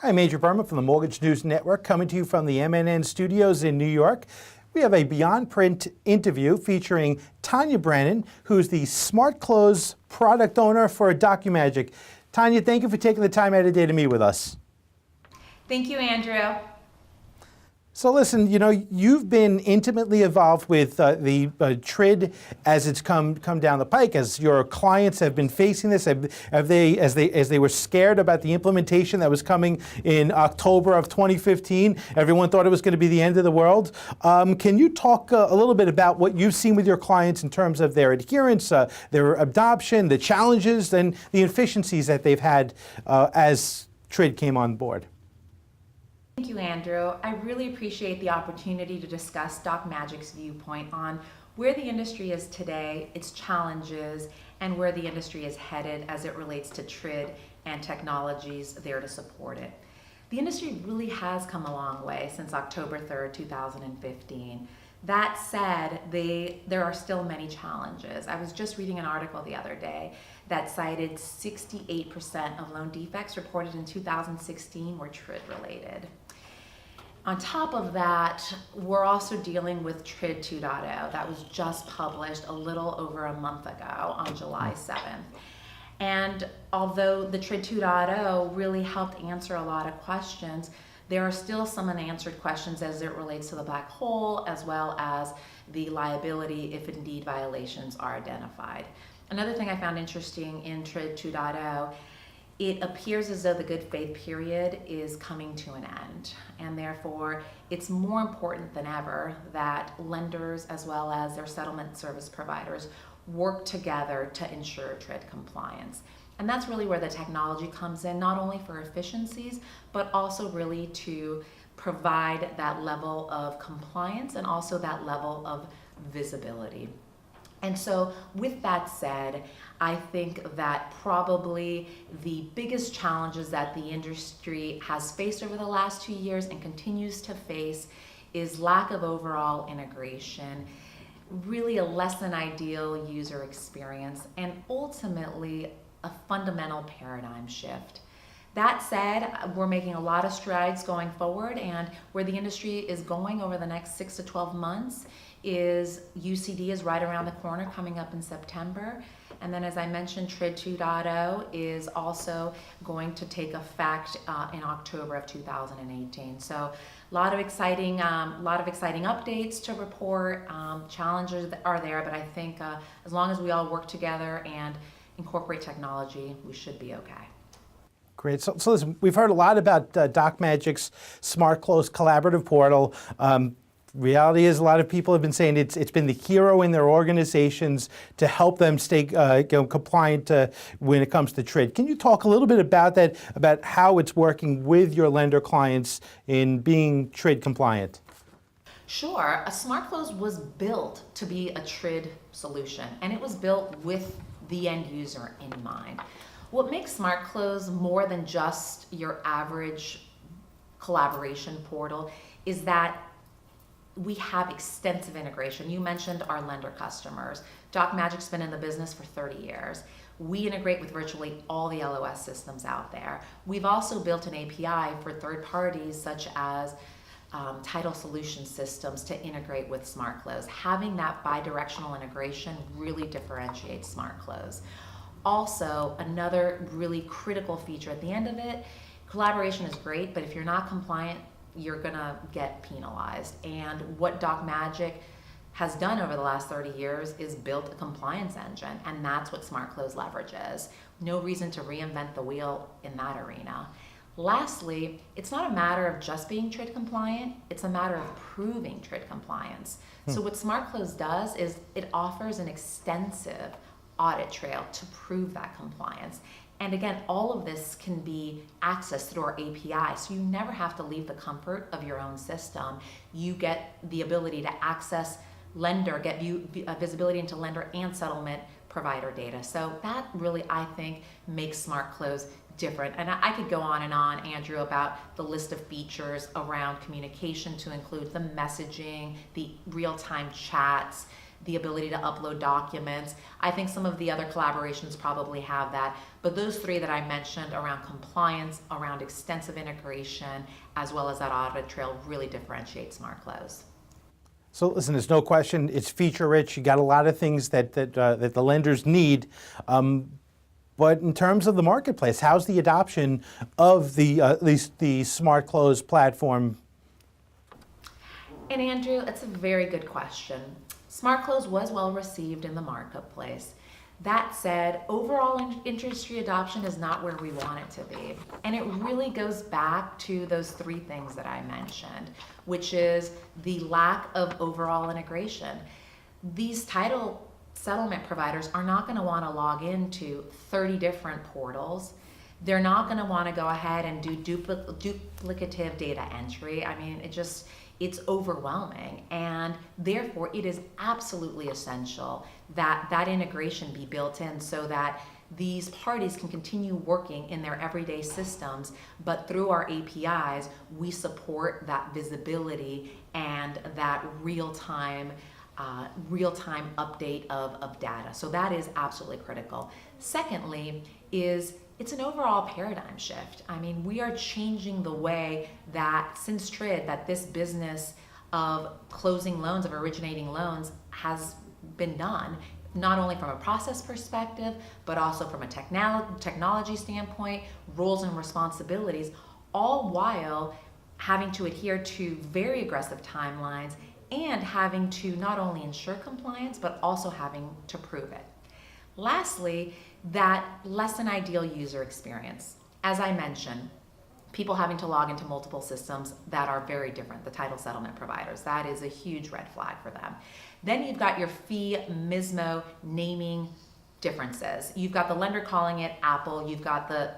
Hi, Major Burma from the Mortgage News Network, coming to you from the MNN studios in New York. We have a Beyond Print interview featuring Tanya Brennan, who's the SmartCLOSE product owner for DocMagic. Tanya, thank you for taking the time out of the day to meet with us. Thank you, Andrew. So listen, you know, you've been intimately involved with the TRID as it's come down the pike, as your clients have been facing this. Have they, as they were scared about the implementation that was coming in October of 2015, everyone thought it was going to be the end of the world. Can you talk a little bit about what you've seen with your clients in terms of their adherence, their adoption, the challenges, and the efficiencies that they've had as TRID came on board? Thank you, Andrew. I really appreciate the opportunity to discuss DocMagic's viewpoint on where the industry is today, its challenges, and where the industry is headed as it relates to TRID and technologies there to support it. The industry really has come a long way since October 3rd, 2015. That said, there are still many challenges. I was just reading an article the other day that cited 68% of loan defects reported in 2016 were TRID related. On top of that, we're also dealing with TRID 2.0 that was just published a little over a month ago on July 7th. And although the TRID 2.0 really helped answer a lot of questions, there are still some unanswered questions as it relates to the black hole, as well as the liability if indeed violations are identified. Another thing I found interesting in TRID 2.0, it appears as though the good faith period is coming to an end, and therefore it's more important than ever that lenders as well as their settlement service providers work together to ensure TRID compliance. And that's really where the technology comes in, not only for efficiencies, but also really to provide that level of compliance and also that level of visibility. And so with that said, I think that probably the biggest challenges that the industry has faced over the last 2 years and continues to face is lack of overall integration, really a less than ideal user experience, and ultimately a fundamental paradigm shift. That said, we're making a lot of strides going forward, and where the industry is going over the next 6 to 12 months is UCD is right around the corner, coming up in September. And then, as I mentioned, TRID 2.0 is also going to take effect in October of 2018. So a lot of exciting updates to report. Challenges are there, but I think as long as we all work together and incorporate technology, we should be okay. Great. So listen, we've heard a lot about DocMagic's SmartCLOSE collaborative portal. Reality is, a lot of people have been saying it's been the hero in their organizations to help them stay compliant when it comes to TRID. Can you talk a little bit about that, about how it's working with your lender clients in being TRID compliant? Sure. A SmartCLOSE was built to be a TRID solution, and it was built with the end user in mind. What makes SmartCLOSE more than just your average collaboration portal is that we have extensive integration. You mentioned our lender customers. DocMagic's been in the business for 30 years. We integrate with virtually all the LOS systems out there. We've also built an API for third parties such as title solution systems to integrate with SmartCLOSE. Having that bi-directional integration really differentiates SmartCLOSE. Also, another really critical feature at the end of it, collaboration is great, but if you're not compliant, you're gonna get penalized. And what DocMagic has done over the last 30 years is built a compliance engine, and that's what SmartCLOSE leverages. No reason to reinvent the wheel in that arena. Lastly, it's not a matter of just being TRID compliant, it's a matter of proving TRID compliance. So what SmartCLOSE does is it offers an extensive audit trail to prove that compliance. And again, all of this can be accessed through our API, so you never have to leave the comfort of your own system. You get the ability to access lender, get visibility into lender and settlement provider data. So that really, I think, makes SmartCLOSE different. And I could go on and on, Andrew, about the list of features around communication to include the messaging, the real-time chats, the ability to upload documents. I think some of the other collaborations probably have that, but those three that I mentioned around compliance, around extensive integration, as well as that audit trail really differentiate SmartCLOSE. So listen, there's no question it's feature rich. You got a lot of things that the lenders need. But in terms of the marketplace, how's the adoption of at least the SmartCLOSE platform? And Andrew, it's a very good question. SmartCLOSE was well received in the marketplace. That said, overall industry adoption is not where we want it to be. And it really goes back to those three things that I mentioned, which is the lack of overall integration. These title settlement providers are not going to want to log into 30 different portals. They're not going to want to go ahead and do duplicative data entry. I mean, it's overwhelming, and therefore it is absolutely essential that that integration be built in so that these parties can continue working in their everyday systems, but through our APIs, we support that visibility and that real-time update of data. So that is absolutely critical. Secondly, it's an overall paradigm shift. I mean, we are changing the way that since TRID, that this business of closing loans, of originating loans has been done, not only from a process perspective, but also from a technology standpoint, roles and responsibilities, all while having to adhere to very aggressive timelines and having to not only ensure compliance, but also having to prove it. Lastly, that less than ideal user experience. As I mentioned, people having to log into multiple systems that are very different, the title settlement providers, that is a huge red flag for them. Then you've got your fee, MISMO naming differences. You've got the lender calling it Apple, you've got the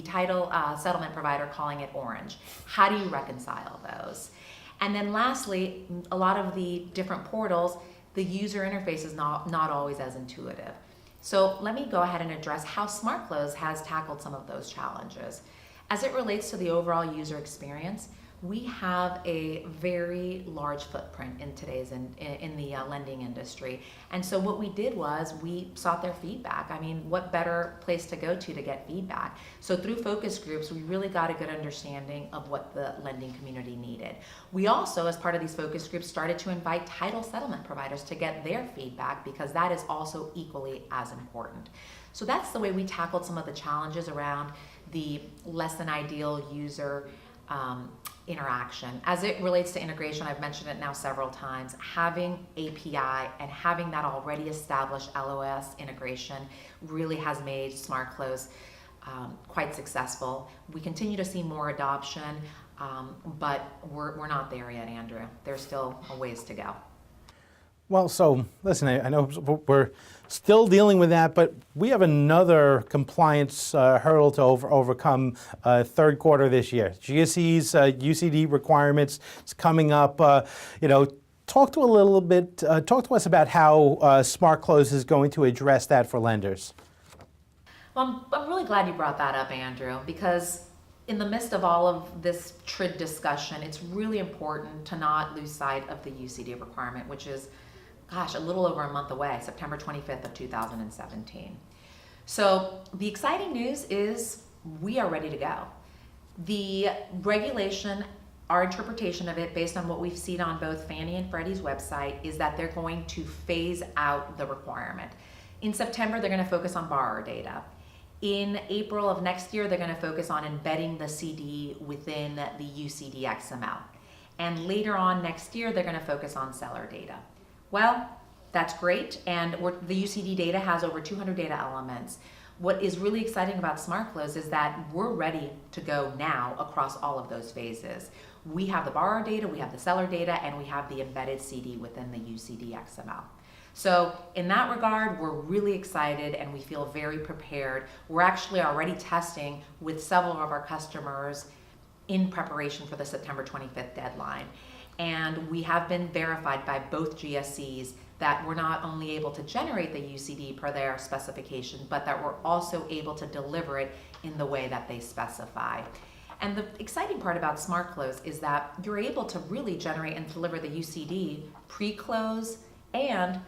title settlement provider calling it Orange. How do you reconcile those? And then lastly, a lot of the different portals, the user interface is not always as intuitive. So let me go ahead and address how SmartCLOSE has tackled some of those challenges. As it relates to the overall user experience, we have a very large footprint in today's in the lending industry. And so what we did was we sought their feedback. I mean, what better place to go to get feedback? So through focus groups, we really got a good understanding of what the lending community needed. We also, as part of these focus groups, started to invite title settlement providers to get their feedback, because that is also equally as important. So that's the way we tackled some of the challenges around the less than ideal user interaction. As it relates to integration, I've mentioned it now several times, having API and having that already established LOS integration really has made SmartCLOSE quite successful. We continue to see more adoption, but we're not there yet, Andrew. There's still a ways to go. Well, so listen, I know we're still dealing with that, but we have another compliance hurdle to overcome third quarter this year. GSE's UCD requirements is coming up. Talk to us about how SmartCLOSE is going to address that for lenders. Well, I'm really glad you brought that up, Andrew, because in the midst of all of this TRID discussion, it's really important to not lose sight of the UCD requirement, which is, a little over a month away, September 25th of 2017. So the exciting news is we are ready to go. The regulation, our interpretation of it, based on what we've seen on both Fannie and Freddie's website, is that they're going to phase out the requirement. In September, they're going to focus on borrower data. In April of next year, they're going to focus on embedding the CD within the UCD XML. And later on next year, they're going to focus on seller data. Well, that's great, and the UCD data has over 200 data elements. What is really exciting about SmartCLOSE is that we're ready to go now across all of those phases. We have the borrower data, we have the seller data, and we have the embedded CD within the UCD XML. So in that regard, we're really excited and we feel very prepared. We're actually already testing with several of our customers in preparation for the September 25th deadline. And we have been verified by both GSEs that we're not only able to generate the UCD per their specification, but that we're also able to deliver it in the way that they specify. And the exciting part about SmartCLOSE is that you're able to really generate and deliver the UCD pre-close and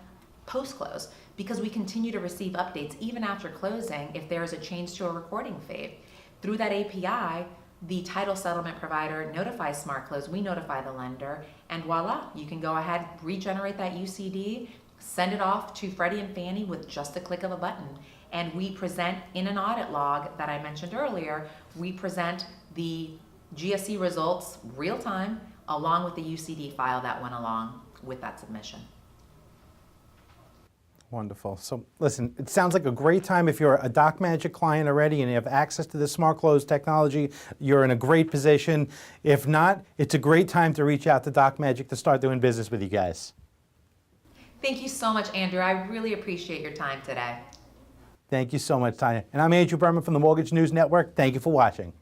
post-close, because we continue to receive updates even after closing if there is a change to a recording fee. Through that API, the title settlement provider notifies SmartCLOSE, we notify the lender, and voila, you can go ahead, regenerate that UCD, send it off to Freddie and Fannie with just a click of a button. And we present in an audit log that I mentioned earlier, we present the GSE results real time along with the UCD file that went along with that submission. Wonderful. So listen, it sounds like a great time if you're a DocMagic client already and you have access to the SmartCLOSE technology, you're in a great position. If not, it's a great time to reach out to DocMagic to start doing business with you guys. Thank you so much, Andrew. I really appreciate your time today. Thank you so much, Tanya. And I'm Andrew Berman from the Mortgage News Network. Thank you for watching.